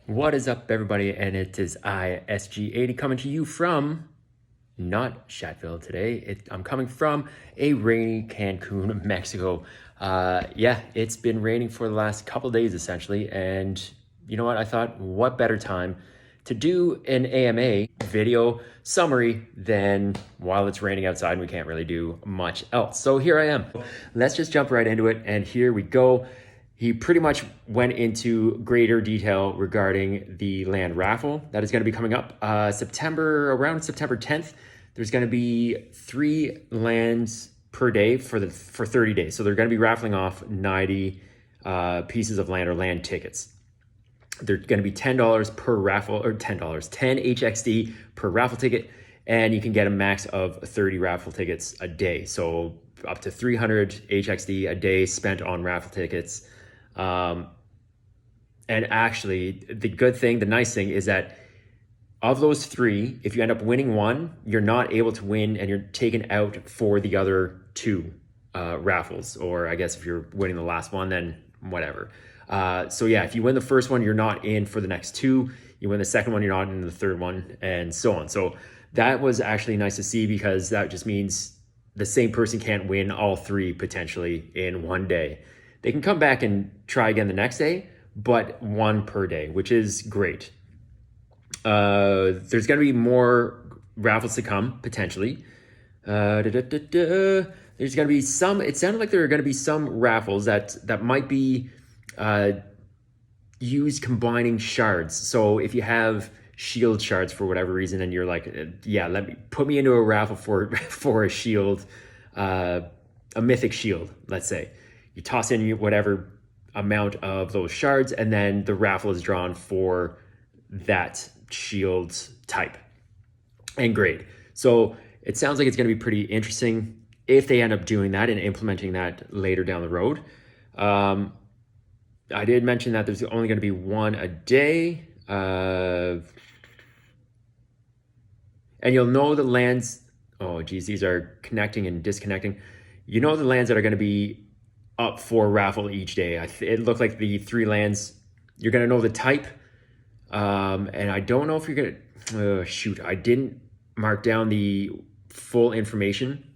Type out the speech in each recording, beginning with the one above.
What is up, everybody? And it is I, SG80, coming to you from not Shatville today. I'm coming from a rainy Cancun, Mexico. Yeah, it's been raining for the last couple days essentially. And you know what? I thought, what better time to do an AMA video summary than while it's raining outside and we can't really do much else. So here I am. Let's just jump right into it. And here we go. He pretty much went into greater detail regarding the land raffle that is going to be coming up around September 10th. There's going to be 3 lands per day for 30 days. So they're going to be raffling off 90 pieces of land or land tickets. They're going to be $10 per raffle, or $10, 10 HXD per raffle ticket, and you can get a max of 30 raffle tickets a day. So up to 300 HXD a day spent on raffle tickets. And actually, the nice thing is that of those 3, if you end up winning one, you're not able to win and you're taken out for the other 2 raffles. Or I guess if you're winning the last one, then whatever. So yeah, if you win the first one, you're not in for the next 2. You win the second one, you're not in the third one, and so on. So that was actually nice to see, because that just means the same person can't win all 3 potentially in one day. They can come back and try again the next day, but 1 per day, which is great. There's going to be more raffles to come, potentially. There's going to be some, it sounded like there are going to be some raffles that might be used combining shards. So if you have shield shards for whatever reason, and you're like, yeah, put me into a raffle for a shield, a mythic shield, let's say. You toss in whatever amount of those shards, and then the raffle is drawn for that shield type and grade. So it sounds like it's going to be pretty interesting if they end up doing that and implementing that later down the road. I did mention that there's only going to be 1 a day. And you'll know the lands. Oh, geez, these are connecting and disconnecting. You know the lands that are going to be up for raffle each day. It looked like the 3 lands, you're going to know the type. And I don't know if you're going to, shoot, I didn't mark down the full information,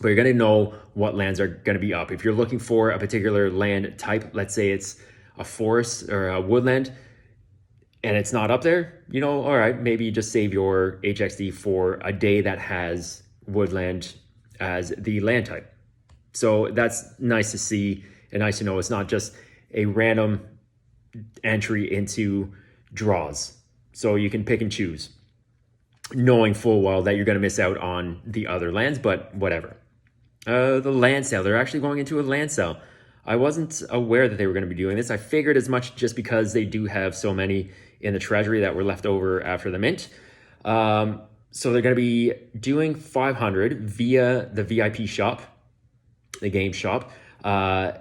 but you're going to know what lands are going to be up. If you're looking for a particular land type, let's say it's a forest or a woodland, and it's not up there, you know, all right, maybe you just save your HXD for a day that has woodland as the land type. So that's nice to see and nice to know. It's not just a random entry into draws. So you can pick and choose, knowing full well that you're going to miss out on the other lands, but whatever. The land sale, they're actually going into a land sale. I wasn't aware that they were going to be doing this. I figured as much, just because they do have so many in the treasury that were left over after the mint. So they're going to be doing 500 via the VIP shop, the game shop. And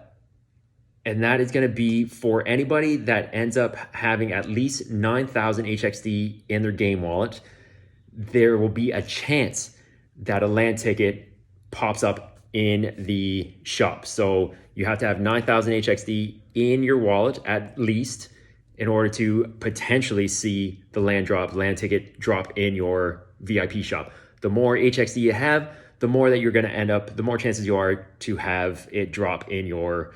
that is going to be for anybody that ends up having at least 9,000 HXD in their game wallet. There will be a chance that a land ticket pops up in the shop. So you have to have 9,000 HXD in your wallet at least in order to potentially see the land ticket drop in your VIP shop. The more HXD you have, the more that you're going to end up, the more chances you are to have it drop in your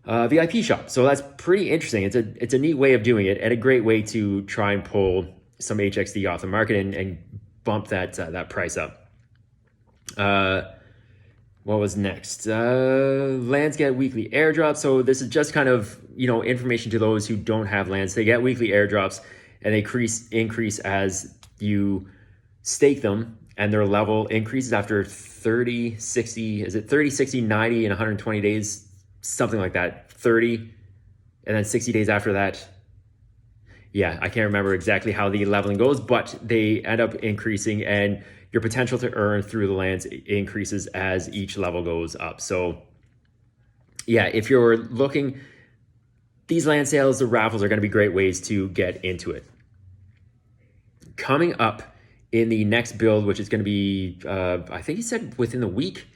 VIP shop. So that's pretty interesting. It's a neat way of doing it, and a great way to try and pull some HXD off the market and bump that price up. What was next? Lands get weekly airdrops. So this is just kind of, you know, information to those who don't have lands. They get weekly airdrops, and they increase as you stake them, and their level increases after 30, 60, is it 30, 60, 90, and 120 days? Something like that. 30, and then 60 days after that. Yeah, I can't remember exactly how the leveling goes, but they end up increasing, and your potential to earn through the lands increases as each level goes up. So yeah, if you're looking, these land sales, the raffles are going to be great ways to get into it. Coming up in the next build, which is going to be, I think he said within the week,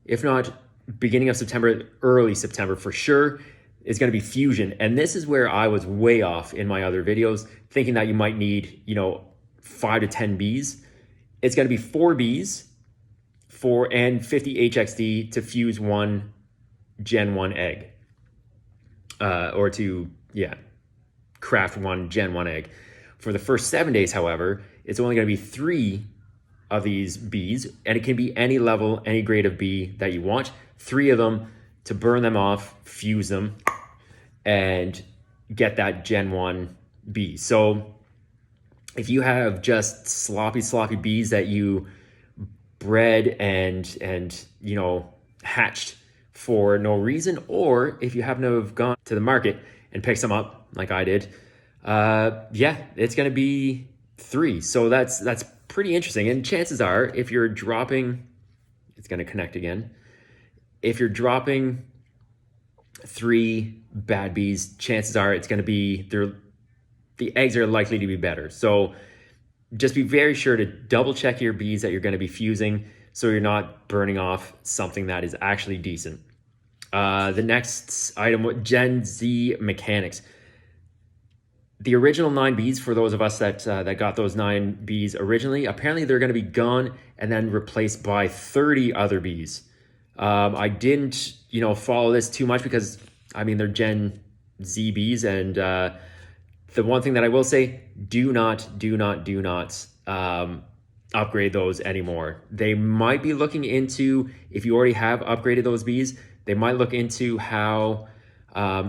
if not beginning of September, early September for sure, is going to be fusion. And this is where I was way off in my other videos, thinking that you might need, 5 to 10 bees. It's going to be 4 bees and 50 HXD to fuse one Gen 1 egg. Or to, craft one Gen 1 egg. For the first 7 days, however, it's only going to be 3 of these bees, and it can be any level, any grade of bee that you want. 3 of them to burn them off, fuse them, and get that Gen 1 bee. So if you have just sloppy bees that you bred and hatched for no reason, or if you happen to have gone to the market and picked some up like I did, it's going to be 3. So that's pretty interesting. And chances are, if you're dropping, it's going to connect again. If you're dropping 3 bad bees, chances are it's going to be the eggs are likely to be better. So just be very sure to double check your bees that you're going to be fusing, so you're not burning off something that is actually decent. The next item, Gen Z mechanics. The original 9 bees, for those of us that got those 9 bees originally, apparently they're going to be gone and then replaced by 30 other bees. I didn't, follow this too much because, they're Gen Z bees. And the one thing that I will say, do not upgrade those anymore. They might be looking into, if you already have upgraded those bees, they might look into how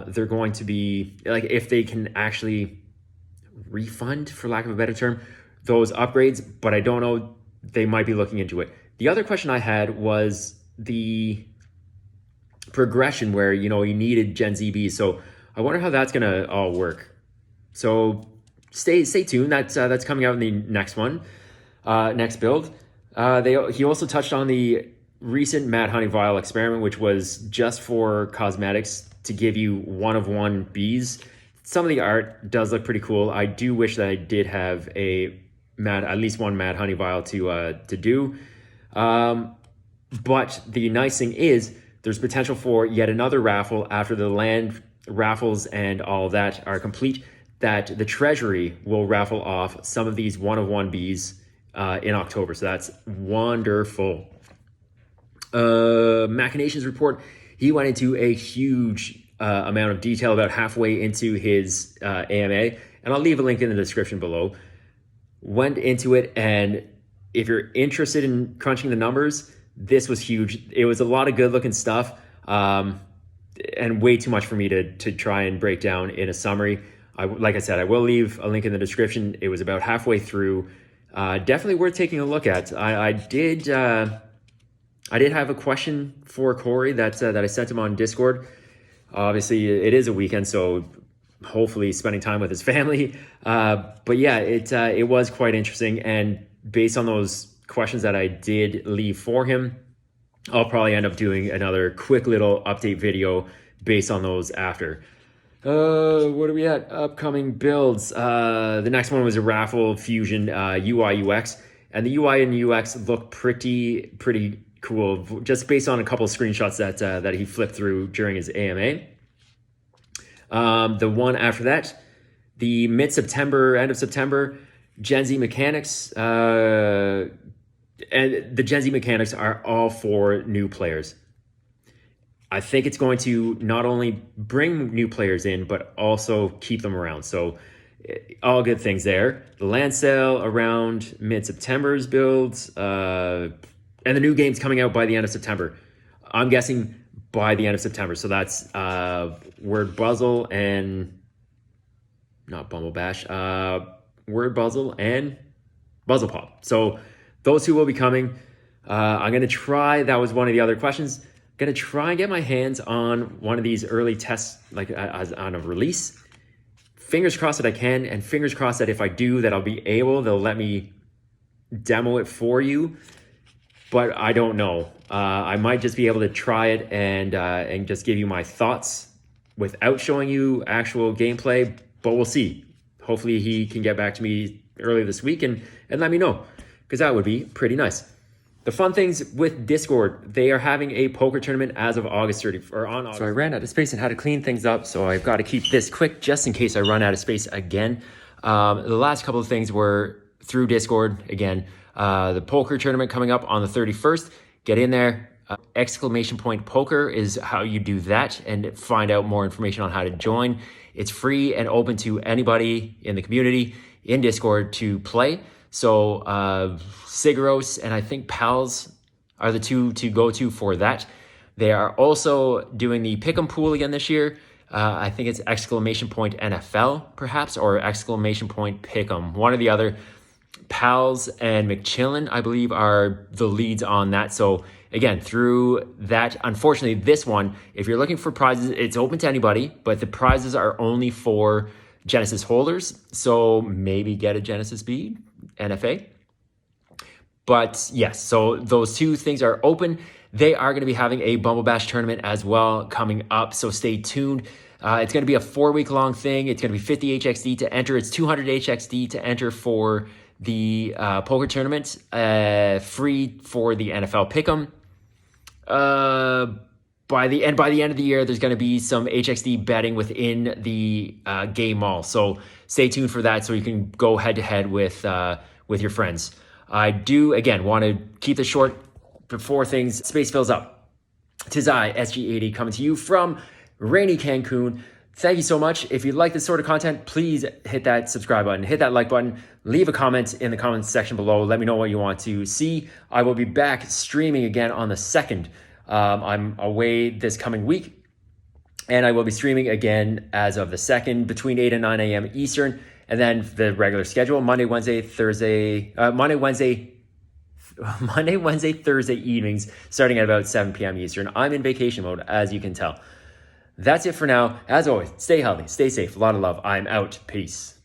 they're going to be, like if they can actually refund, for lack of a better term, those upgrades, but I don't know, they might be looking into it. The other question I had was the progression where, you needed Gen Z bees. So I wonder how that's gonna all work. So stay tuned. That's coming out in the next one, next build. He also touched on the recent Mad Honey Vial experiment, which was just for cosmetics to give you 1 of 1 bees. Some of the art does look pretty cool. I do wish that I did have at least one Mad Honey Vial to do. But the nice thing is there's potential for yet another raffle after the land raffles and all that are complete, that the treasury will raffle off some of these 1 of 1 bees in October. So that's wonderful. Machinations report. He went into a huge amount of detail about halfway into his AMA, and I'll leave a link in the description below. Went into it, and if you're interested in crunching the numbers, this was huge. It was a lot of good looking stuff, and way too much for me to try and break down in a summary. Like I said, I will leave a link in the description. It was about halfway through. Definitely worth taking a look at. I did have a question for Corey that I sent him on Discord. Obviously, it is a weekend, so hopefully spending time with his family. But yeah, it was quite interesting. And based on those questions that I did leave for him, I'll probably end up doing another quick little update video based on those after. What are we at? Upcoming builds. The next one was a raffle fusion UI UX, and the UI and UX look pretty cool, just based on a couple of screenshots that he flipped through during his AMA. The one after that, the mid-September, end of September, Gen Z mechanics, and the Gen Z mechanics are all for new players. I think it's going to not only bring new players in, but also keep them around. So all good things there. The land sale around mid-September's builds, and the new game's coming out by the end of September. I'm guessing by the end of September. So that's Word Buzzle and not Bumble Bash, Word Buzzle and Buzzle Pop. So those 2 will be coming. I'm going to try, that was one of the other questions, going to try and get my hands on one of these early tests, like on a release. Fingers crossed that I can, and fingers crossed that if I do, that I'll be able, they'll let me demo it for you. But I don't know. I might just be able to try it and just give you my thoughts without showing you actual gameplay, but we'll see. Hopefully he can get back to me early this week and let me know, because that would be pretty nice. The fun things with Discord, they are having a poker tournament as of August 30th, or on August. So I ran out of space and had to clean things up, so I've got to keep this quick just in case I run out of space again. The last couple of things were through Discord again. The poker tournament coming up on the 31st. Get in there. Exclamation point poker is how you do that and find out more information on how to join. It's free and open to anybody in the community in Discord to play. So Sigros and I think Pals are the two to go to for that. They are also doing the Pick'em pool again this year. I think it's exclamation point NFL perhaps, or exclamation point Pick'em, one or the other. Pals and McChillin, I believe, are the leads on that. So again, through that, unfortunately, this one, if you're looking for prizes, it's open to anybody, but the prizes are only for Genesis holders. So maybe get a Genesis B, NFA. But yes, so those two things are open. They are going to be having a Bumble Bash tournament as well coming up. So stay tuned. It's going to be a 4-week long thing. It's going to be 50 HXD to enter. It's 200 HXD to enter for the poker tournament. Free for the NFL Pick'em. By the end of the year, there's going to be some HXD betting within the game mall. So stay tuned for that, so you can go head to head with your friends. I do again want to keep this short before space fills up. Tis I, SG80, coming to you from rainy Cancun. Thank you so much. If you like this sort of content, please hit that subscribe button, hit that like button, leave a comment in the comments section below. Let me know what you want to see. I will be back streaming again on the 2nd. I'm away this coming week, and I will be streaming again as of the 2nd between 8 and 9 a.m. Eastern, and then the regular schedule, Monday, Wednesday, Thursday evenings, starting at about 7 p.m. Eastern. I'm in vacation mode, as you can tell. That's it for now. As always, stay healthy, stay safe, a lot of love. I'm out. Peace.